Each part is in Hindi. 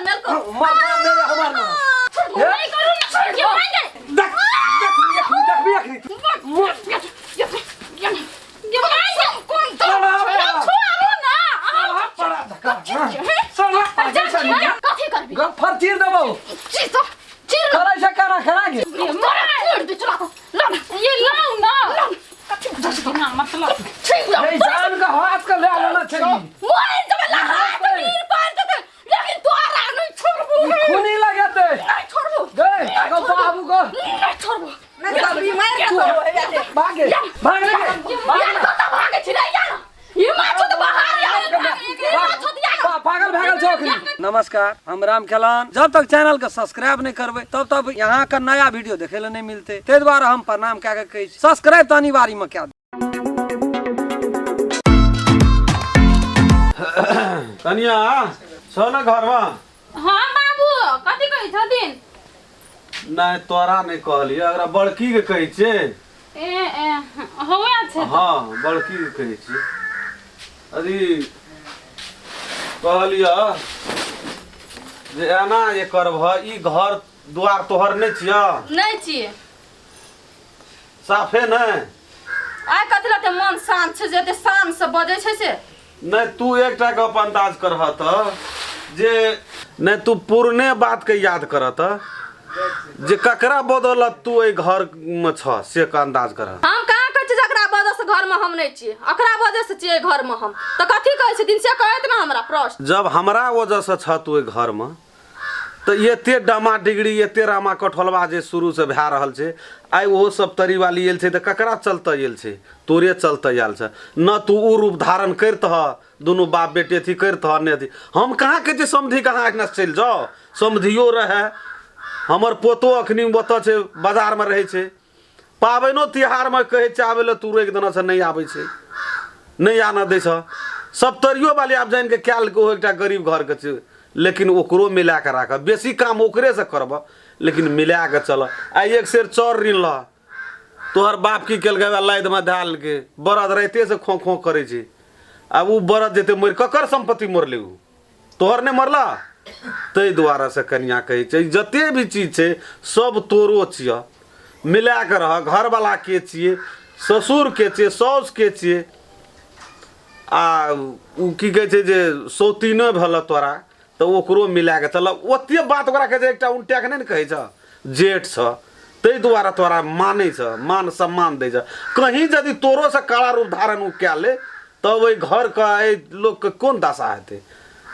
मेल को मर मेरे हमार ना नहीं करूं ये मांगे देख ये मांगे कौन तो छोड़ो ना पड़ा धक्का साला पागल छनी कथि करबी गफर चीर देबो चीर करे से करा खरा के ये मरा छोड़ दे चला ला ये लाओ ना कथि ना मतलब ठीक है नहीं जान का हाथ का ले लेना चाहिए मोरे जब लगा तीर पार के लेकिन तोरा नहीं छोड़बू खूनी लगाते नहीं छोड़बू गए को बाबू को नहीं छोड़बू नहीं तो बीमार को भागे भाग ले भागे छिरा यार ये माछो तो बाहर यार माछो दिया पागल भागल चौकरी। नमस्कार, हम राम खेलान। जब तक चैनल के सब्सक्राइब नहीं करबे तब तक यहाँ का नया वीडियो देखे ले नहीं मिलते। ते द्वारा हम प्रणाम क्या कहे सब्सक्राइब तो अनिवार्य में क्या कनिया छो न घर में हां बाबू कथि कहि छथिन नहीं तोरा नहीं कहली अगर बड़की के कहि छे ए होया छै हां बड़की के कहि छे अभी कहलिया जे एना ये करब ई घर द्वार तोहर नहीं छिया नहीं छिए साफे नहीं आइ कथि लते मन शांत छै जेते शान से बजे छै से नहीं तू एकटा के अंदाज करह त जे नहीं तू पुरने बात के याद करह त जे ककरा बदौलत तू ए घर में छ से का अंदाज करह हम कहाँ कहै छी जकरा वजह से घर में हम नहीं छिए अकरा वजह से छिए घर में हम तो कथि कहै छै दिन से कहत ना हमरा प्रश्न जब हमरा वजह से छ तू ए घर में तो एते डमा डिग्री एते रामा कठोलवा जे शुरू से भए रहल छै आइ वो सब तरी वाली आयल छै त ककरा चलते आयल छै तोरे चलते आयल छै न तू उ रूप धारण करतह दोनों बाप बेटे थी करतह ने थी हम कहाँ के जे समधी कहाँ एकना चल जाओ समधियो रहे हमर पोतो अखनी बत छै बाजार में रहे छै पाबनो तिहार में कहे छै आबे ले तू एक दिन से नहीं आबै छै नहीं आना दै छ सब तरियो वाली आप जान के क्याल को एकटा गरीब घर के छै लेकिन ओकरो मिला के राख बेसी काम ओकरे से करब लेकिन मिला के चल आई एक शेर चौर ऋण ल तोहर बाप की केलकै लाद में धाल के बरद रहते से खो खो करे छै अब उ बरद जेते मर ककर संपत्ति मरले उ तोहर ने मरला तै द्वारा से कन्या कहे छै जते भी चीज छै सब तोरो छिय मिला के रह घर वाला के छिए ससुर के छिए साउस के छिए आ उ की कहे छै जे सौतीनो भेल तोरा तो ओकरो मिला के चल ओते बात ओकरा के एकटा उल्टा के नहीं कहे छ जेठ छ तै द्वारा तोरा माने छ मान सम्मान दे छ कहीं यदि तोरो से काला रूप धारण उ क्या ले तब ओइ घर का लोग के कोन दशा हेते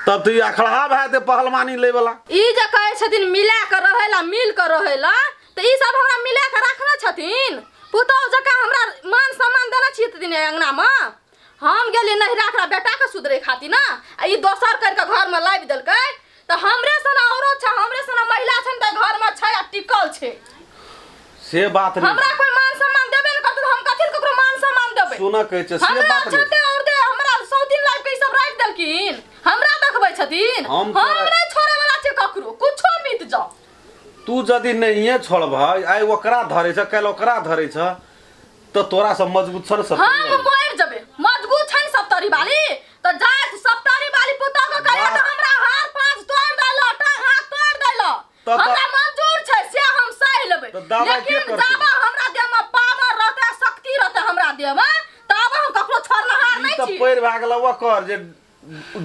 तब तो अखड़ा भाते पहलवानी ले वाला ई जे कहै छथिन मिला के रहेला मिल के रहेला त ई सब हमरा मिला के रखना छथिन पुतौ जका हमरा मान सम्मान देना छी दिन अंगना में हम गेली नहीं राखरा बेटा के सुधरे खाती ना ई दोसर कर के घर में लाइब देलकै त हमरे सना औरो छ हमरे सना महिला छन त घर में छै टिकल छै से बात नहीं हमरा कोई मान सम्मान देबे न करत हम कथि ककरो मान सम्मान देबे सुना कहै छै से बात नहीं और दे हमरा 100 दिन लाइब के सब राख देलकिन हमरा देखबै छथिन हम नहीं छोड़े वाला छै ककरो कुछो मिट जाओ तू यदि नहीं छोड़ब आई ओकरा धरे छ काल ओकरा धरे छ तो तोरा सब मजबूत छ न सब हम मोर जबे मजबूत छन सब तरी वाली तो जाय सब तरी वाली पुता को कहे तो हमरा हाथ पांच तोड़ देलो टांग हाथ तोड़ देलो हमरा मंजूर छै से हम सह लेबै लेकिन जाबा हमरा देह में पावर रहते शक्ति रहते हमरा देह में तब हम ककरो छोड़नहार नहीं छी तो पैर भाग ल ओकर जे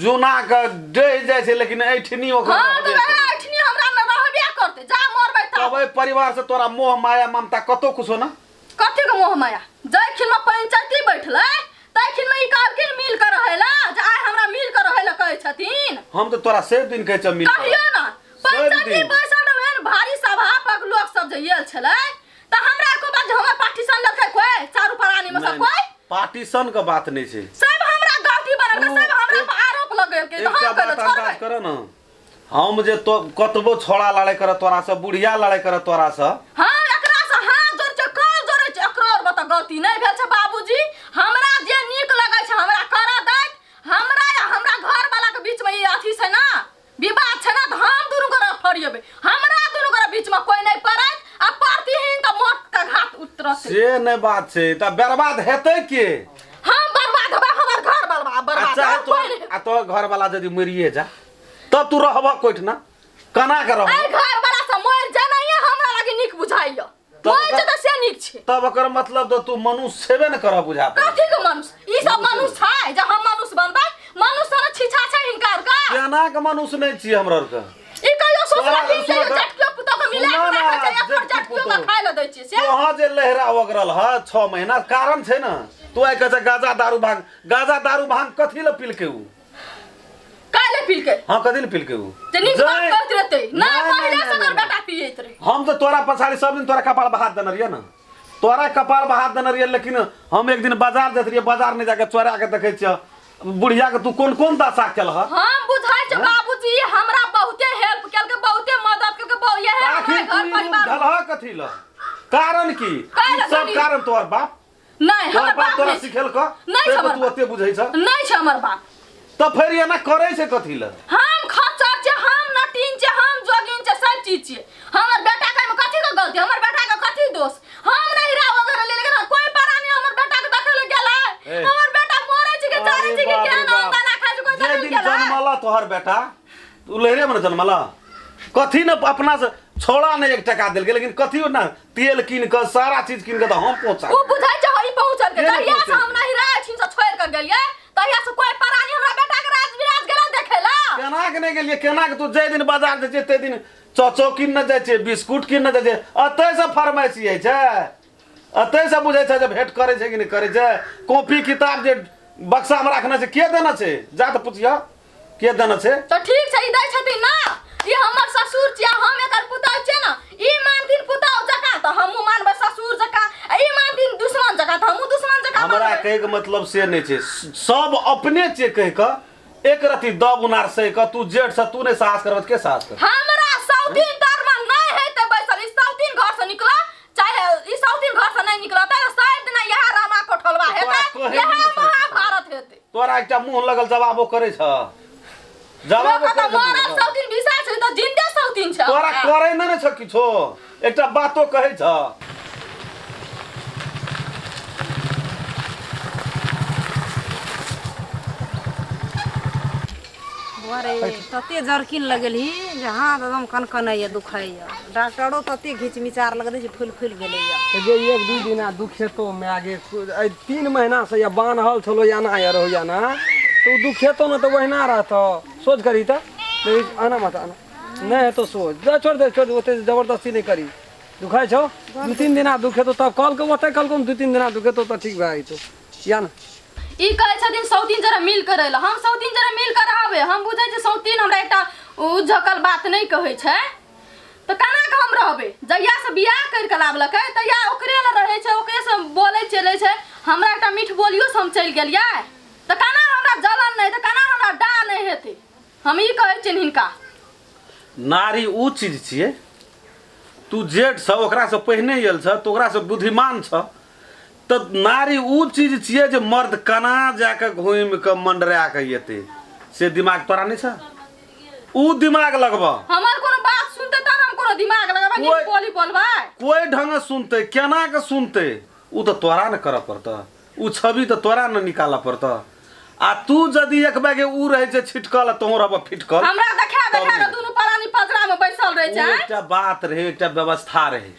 जुना के डह जाय छै लेकिन ऐठनी ओकर हां तो ऐठनी हमरा में रहबे करते जा मरबै तब परिवार से तोरा मोह माया ममता कतो कुछो ना कथि के मोह माया जैखिन में पंचायती बैठलै तैखिन में ई कहलखिन मिल कर रहेला जे आइ हमरा मिल कर रहेला कहै छथिन हम तो तोरा से दिन कहै छ मिल कहियो ना पंचायती बैसल रहन भारी सभा पर लोग सब जे येल छलै त हमरा को बात हमर पार्टीशन लखै कोई चारू प्राणी में सब कोई पार्टीशन के बात नहीं छै सब हमरा गलती बनल के सब हमरा पर आरोप लगेल के हम कहले छोड़ कर न हम जे तो कतबो छोड़ा लड़ाई कर तोरा से बुढ़िया लड़ाई कर तोरा से हां एकरा से हां जोर छ कल जोरे छ एकरो और बता गलती नहीं भेल छ बाबूजी हमरा जे नीक लगै छ हमरा कर दैत हमरा या हमरा घर वाला के बीच में ई अथी छै ना विवाद छै ना त हम दुनु गोरा फरियबे हमरा दुनु गोरा बीच में कोई नहीं पड़त आ पड़तीहीन त मौत का घाट उतरत से नहीं बात छै त बर्बाद हेतै के हम बर्बाद होबे हमर घर बर्बाद अच्छा तो घर वाला यदि मरिए जा तब तू रहबा कोठना कना के रह आई घर वाला से मोर जनैया हमरा लगे निक बुझाइया मोर जे त से निक छे तब एकर मतलब तो तू मनुष्य छेबे न कर बुझा कथी के मनुष्य ई सब मनुष्य है जे हम मनुष्य बनबै मनुष्य न छिछा छै हिनकर का केना के मनुष्य नहीं छी हमरा के ई कहियो सोचला कि से जटकियो पुतो के मिला के रखै छै एक जटकियो के खाय ल दै छियै से वहां जे लहरा वगरल ह 6 महीना कारण छै न तू आई कह गाजा दारू भांग कथी ल पिल के उ काले पिल के हां कथी ल पिल के उ जे निक बात कहत रहते ना पहिले से कर बेटा पियत रहे हम तो तोरा पछाड़ी सब दिन तोरा कपाल बहात देन रिया न तोरा कपाल बहात देन रिया लेकिन हम एक दिन बाजार देत रिया बाजार में जाके चोरा के देखै छ बुढ़िया के तू कौन दशा केल ह हम बुझाइ छ बाबूजी हमरा बहुते हेल्प केल के बहुते मदद केल के बहु ये है आखिर घर परिवार ढलह कथी ल कारण की सब कारण तोर बाप नहीं तोर हमर बाप तोरा नहीं सिखेल क नहीं हमर तू ओते बुझै छ नहीं छ हमर बाप त फेर एना करै छै कथी ल हम खचर छे हम नटीन छे हम जोगिन छे सब चीज छे हमर बेटा के में कथी के गलती हमर बेटा के कथी दोष हम नहीं रा वगैरह ले लेकिन कोई परानी हमर बेटा के देखे ले गेला हमर बेटा मोरे छी के चारे छी के केना गाना खाय कोई जे दिन जन्मला तोहर बेटा तू लहरे में जन्मला कथी न अपना से छोड़ा ने 1 टका देल के लेकिन कथी ना तेल किन के सारा चीज किन के त हम पहुंचा उ बुझाइ छ हई पहुंचल के तहिया से हम नहीं रह छी से छोड़ के गेलिए तहिया से कोई परानी हमरा बेटा के राज विराज गेला देखेला केना के नहीं गेलिए केना के तू जे दिन बाजार जे ते दिन चचो किन न जाय छे बिस्कुट किन न जाय छे अतै से फरमाइशी है छे अतै से बुझै छ जे भेट करे छे कि नहीं करे छे कॉपी किताब जे बक्सा में रखना छे के देना छे जा त पुछिया के देना छे तो ठीक छै ई दै छथिन ना ई हमर ससुर छिया हम एकर पुतौ छै ना ई मानथिन पुतौ जका त हमहु मानबै ससुर जका ई मानथिन दुश्मन जका त हमहु दुश्मन जका हमरा कहे के मतलब से नहीं छे सब अपने छे कह के एक रति दब उनार से क तू जेठ से तू नहीं साहस करबत के साहस कर हमरा सौतीन दरमा नहीं हेते बैसल ई सौतीन घर से निकला चाहे ई सौतीन घर से नहीं निकला त शायद ना यह रामा कोठलवा हेते यह महाभारत हेते तोरा एकटा मुंह लगल जवाबो करे छ जवाबो त मोरा सौतीन विषय छै त जिंदे सौतीन छ तोरा करे न छ किछो एकटा बातो कहै छ अरे तते जरकिन लगेली जे हाथ एकदम कनकनैया दुखाइया डॉक्टरो तते घिचमिचार लगै छै फूल गेलैया जे 1-2 दिना दुखेतो में आगे 3 महीना से या बान्हल छलो या ना या रहो या ना तो दुखेतो न तो वहिना रहतो सोच करी त आना मत आना नहीं तो सोच जा छोड़ दे ओते जबरदस्ती नहीं करी दुखाइ छो 2-3 दिना दुखेतो तब कल के ओते कल को 2-3 दिना दुखेतो त ठीक भाई तो या ना ई कहै छथिन सौतीन जरा मिल कर रहल हम सौतीन जरा मिल कर आबे हम बुझै छै सौतीन हमरा एकटा उझकल बात नहीं कहै छै त काना के हम रहबे जहिया से बियाह कर के लाबलकै तहिया ओकरे ल रहै छै ओकरे से बोलै चलै छै हमरा एकटा मीठ बोलियो से हम चल गेलियै त काना हमरा जलन नहीं त काना हमरा डा नहीं हेते हम ई कहै छिन हिनका नारी उ चीज छिए तू जेठ छ ओकरा से पहिने आयल छ तो ओकरा से बुद्धिमान छ तो नारी उ चीज छिए जे मर्द कना जाके घुम के मंडरा के येते से दिमाग तोरा नहीं छ उ दिमाग लगबा हमर कोनो बात सुनते त हम कोनो दिमाग लगाबा नी बोली बोलबै कोई ढंग सुनते केना के सुनते उ तो तोरा न कर पड़ता उ छवि तो तोरा न निकाला पड़ता आ तू जदी एक बागे उ रहे छै छिटकल तोहर अब फिटकल हमरा देखा के दुनु परानी पजरा में बैसल रहे छै एकटा बात रहे एकटा व्यवस्था रहे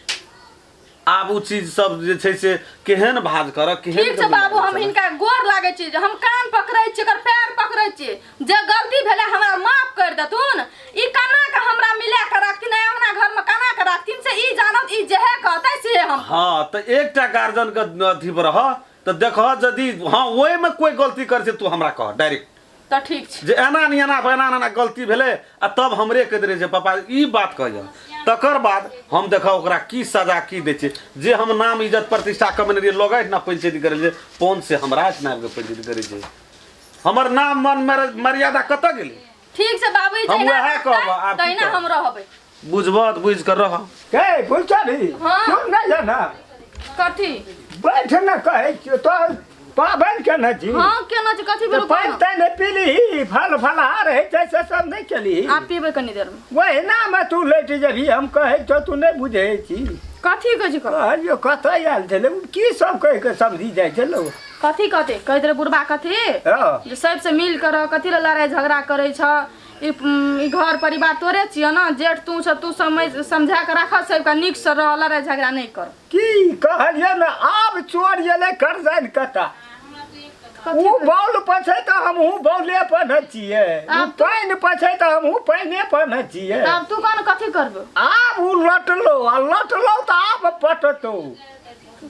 आब उ चीज सब जे छै से केहन भाज कर केहन ठीक छै बाबू हम हिनका गोर लागे छी जे हम कान पकड़ै छी एकर पैर पकड़ै छी जे गलती भेले हमरा माफ कर देथुन ई काना के हमरा मिला के रखथिन अंगना घर में काना के रखथिन से ई जानत ई जेहे कहतै से हम हां त एकटा गार्जियन के अथी पर रह त देख जदी हां ओय में कोई गलती कर छै तू हमरा कह डायरेक्ट त ठीक छै जे एना नहीं एना गलती भेले आ तब हमरे कह दे जे पापा ई बात कहियो तकर बाद हम देखा ओकरा की सजा की दे छै जे हम नाम इज्जत प्रतिष्ठा कमने रहिए लोग इतना पंचायती करे जे पौन से हमरा इतना पंचायती करे छै हमर नाम मन मर्यादा कत गेलै ठीक छै बाबू हम वह कहब आप तहिना हम रहबै बुझबत बुझ कर रह के बुझली हाँ। सुन नहीं जाना कथी बैठ न कहे तो पाबन के न जी हां केना छै कथी तो भेल पान तने पीली फलहार है जैसे सब नहीं चली आप पीबै कनी देर में वही ना में तू लेट जभी हम कहे तो तू नहीं बुझे छी कथी कहै छी कहलियो कत आयल छले की सब कह के समझी जाय छलो कथी कहते कह दे बुढ़बा कथी हां जे सबसे मिल कर कथी ले लड़ाई झगड़ा करे छ ई घर परिवार तोरे छिय ना, जेठ तू छ, तू समझा के रख सबका नीक से रहल रे, झगड़ा नहीं कर। की कहलिए ना आब चोर गेले कर जान कता ऊ बॉल पछे त हमहू बॉले पढ़ छिए, ऊ पाइन पछे त हमहू पाइने पढ़ छिए। तब तू कौन कथी करबे? आब ऊ लटलो त आब पटतो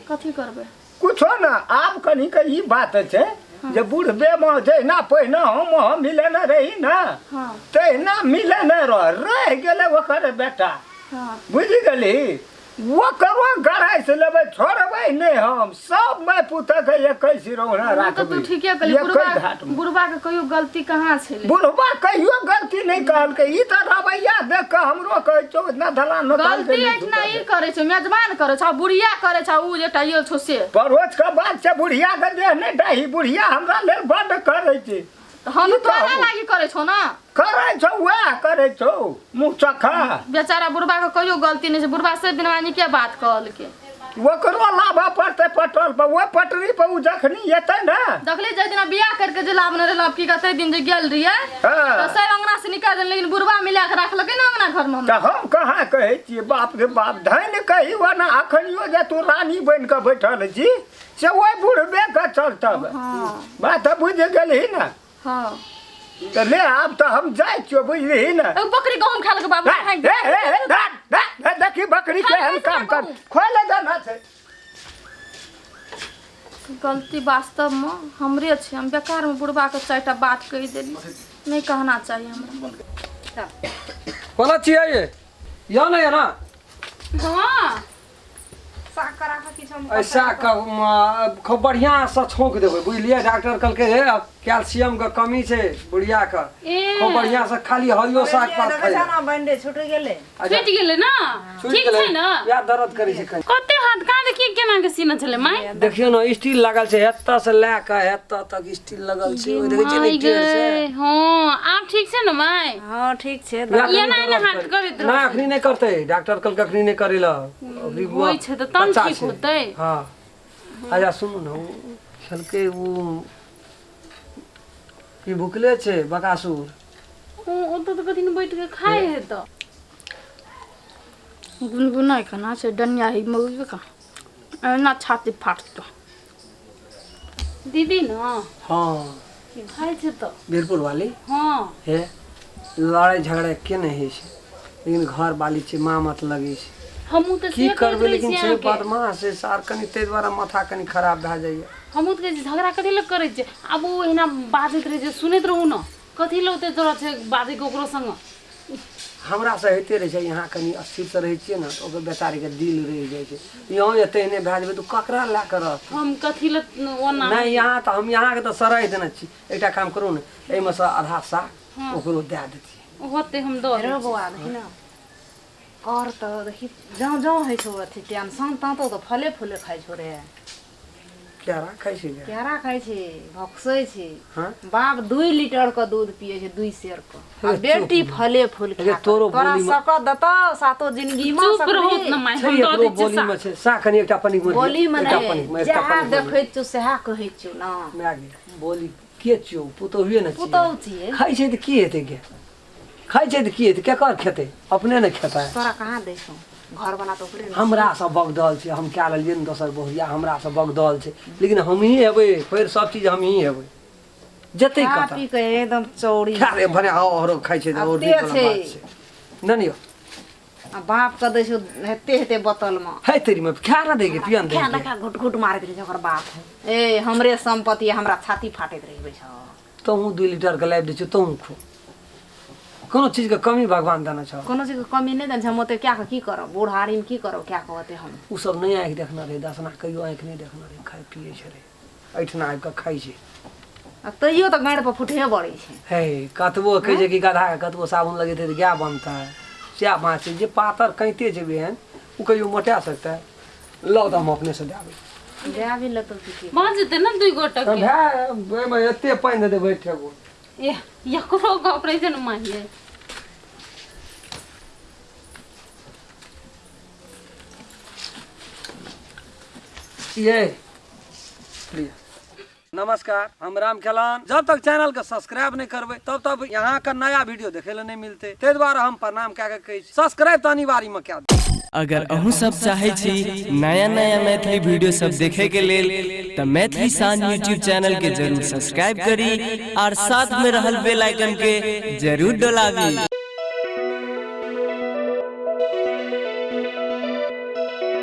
कथी करबे? कुछो ना। आब कनी के ई बात छै जे बुढ़बे में जहिना पहिने हम मिले न रही ना, हाँ तहिना मिले न रह गेले ओकर बेटा, हाँ बुझि गेली। वो करो गढ़ाई से लेबै छोड़बै नहीं, हम सब मैं पुता के एकई सिरौना तो राखबै। तू ठीके कहली। बुढ़बा के कहियो गलती कहाँ छै? बुढ़बा कहियो गलती नहीं कहलकै, ई त रवैया देख के हमरो कहै छौ ना दलान न गलती इतना ई करे छै, मेजबान करे छै, बुढ़िया करे छै, ऊ जेटा ये छौ से परोज के बात छै। बुढ़िया के देह नहीं डाही, बुढ़िया हमरा लेल बड करे छै। हम तोरा लागी करे छौ ना, करे छौ वह करे छौ मुँह चखा। बेचारा बुढ़बा के कहियो गलती नहीं छै, बुढ़बा से दिनवानी के बात कहल के ओकरो लाभा पड़ते पेट्रोल पर, वो पटरी पर ऊ जखनी एतै ना। देखली जे दिन बियाह करके जे लाभ न रहल, की कहते दिन जे गेल रहिए हाँ। तो सब अंगना से निकाल देल, लेकिन बुढ़बा मिला के रखलकै ना अंगना घर में। त हम कहाँ कहै छियै बाप रे बाप, धैन कही वरना अखनियो जे तू रानी बन के बैठल छी से ओहि बुढ़बे के चलतब। हाँ बात बुझ गेलही ना। हाँ तो ले अब तो हम जाए छियो, बुझली ना। एगो बकरी गहूम खा लके बाबू खाइ दे। देखी बकरी के हम काम कर खोले देना छै। गलती वास्तव में हमरे छै, हम बेकार में बुढ़बा के चारिटा बात कहि देली, नहीं कहना चाहिए हमरा। कोना छियै ये? या नहीं है ना? हाँ साग करा के किछ हम ऐसा खूब बढ़िया से छोंक देबै, बुझलिए। डॉक्टर कहलकै हे कैल्शियम के कमी छै बुढ़िया के, खूब बढ़िया से खाली हरियो साग पात खाइ। ना बंडे छूट गेले, छूट गेले ना, ठीक छै ना? या दर्द करै छै कहीं। कते हाथ कहाँ देखिए केना के सीना छले माय? देखियो ना स्टील लागल छै, एत्ता से ले के एत्ता तक स्टील लगल छै, ओ देखै छियै ने टेढ़ से। हां आप ठीक छै ना माय? हां ठीक छै। ये ना ना हाथ करैत ना अखनी नहीं करते, डॉक्टर कहलकै अखनी नहीं करेला, अभी होय छै त तन ठीक होतै। हां आजा सुनू ना, खेलकै वो की भुखले छै बकासुर। ओ तो कथि न बैठ के खाए है त गुनगुनाई खाना छै, डनिया ही मौज का ना छाती फाटतो दीदी ना हाँ की खाए छै त वीरपुर वाली हां हे लड़ाई झगड़ा के नहीं छै, लेकिन घर वाली छै माँ मत लगे छै। हमहु त की से करबै, लेकिन छै बदमाश छै सार, कनी तै द्वारा माथा कनी खराब भए जाइए। हमहु त कहै झगड़ा कथि ल करै छै? अब ओ एना बाजैत रहे जे सुनैत रहू न, कथि ल ओते जरूरत छै बाजे के ओकरो संग? हमरा से होते रहे छै, यहाँ कनी अस्थिर से रहे छियै ना, तो ओकर बेचारी के दिल रह जाए छै। यहाँ एते नहीं भए जेबै तो ककरा ला कर रहत? हम कथि ल ओना नहीं यहाँ तो हम यहाँ के तो सराय देना छी। एकटा काम करू ने, एहिमे से आधा साग ओकरो दे देतियै। होते हम दो रे बौआ देखी ना कर त देखी जाऊ जाऊ है छौ अथी टेंशन ता तो फले फूले खाइ छौ रे। क्या खाइ छै गे? केरा खाइ छै, भक्सै छै। हाँ? बाप 2 लीटर का दूध पिए छै, 2 सेर का, आ बेटी फले फूल अरे खा तोरो तोरा बोली में- सकत दता सातो जिंदगी में चुप रहू न माय, छै हम दो एकरो दै बोली में छै, सा कनी एकटा पनी में बोली में एकटा नहीं पनी में एकटा जहाँ पनी में देखै छौ सएह कहै छौ ना। मागे बोली के छियौ, पुतोहिए न पुतौ छियै। खाइ छै त की हेतै गे? खाइ छै त की हेतै? केकर खेतै? अपने न खेतै। तोरा कहाँ दै छौ घर बना तो ओकरे हमरा सब बगदल छै, हम कए लेलियै ने दोसर बहुरिया, हमरा सब बगदल छै, लेकिन हम ही हेबै, फेर सब चीज हम ही हेबै। जते खा कता पी के एकदम चौड़ी खा रे भने और खाइ छै त और आब नीक ते वाला छै। बात छै। ननियो आ बाप के दै छौ हेते हेते बोतल में है तेरी में खा न देगे पियन क्या देगे। लगा घुट घुट मारैत रहे छै ओकर बाप। ए हमरे संपत्ति हमरा छाती फाटैत रहे छ। तहूँ 2 लीटर के लाइब दै छै, तहूँ खो। कोनो चीज के कमी भगवान देना छ। कोनो चीज के कमी नहीं दैन छै, हम ओते क्या के की करब, बूढ़ारी में की करब, क्या कहते हम। उ सब नहीं आँखि देखना रहे, दसना कहियो आँखि नहीं देखना रहे, खाइ पिए छै रे, ऐठना आबि के खाइ छै। आ तैयो तो गाड़ पर फुटे बड़ी छै। हे कतबो कहै छै कि गधा के कतबो साबुन लगेतै त गाय बनतै, सएह बात छै। जे पातर कैते छै बेहन उ कहियो मोटा सकतै। लौ त हम अपने से देबै। दे भी लतो की भ जेतै न 2 गोटा के। भाय ओइमे एते पानि दे दे बैठे गो। ए यकरो गप रहे छै न माय ये। ये प्रिय नमस्कार, हम राम खेलान। जब तक चैनल के सब्सक्राइब नहीं करबे तब तक यहाँ का नया वीडियो देखे ला नहीं मिलते। ते द्वारा हम प्रणाम कह के कही सब्सक्राइब तो अनिवार्य में क्या। अगर अहू सब चाहे छी नया नया मैथिली वीडियो सब देखे के लेल तो मैथिली साँझ यूट्यूब चैनल के जरूर सब्सक्राइब करी और साथ में रहल बेल आइकन के जरूर दबावी।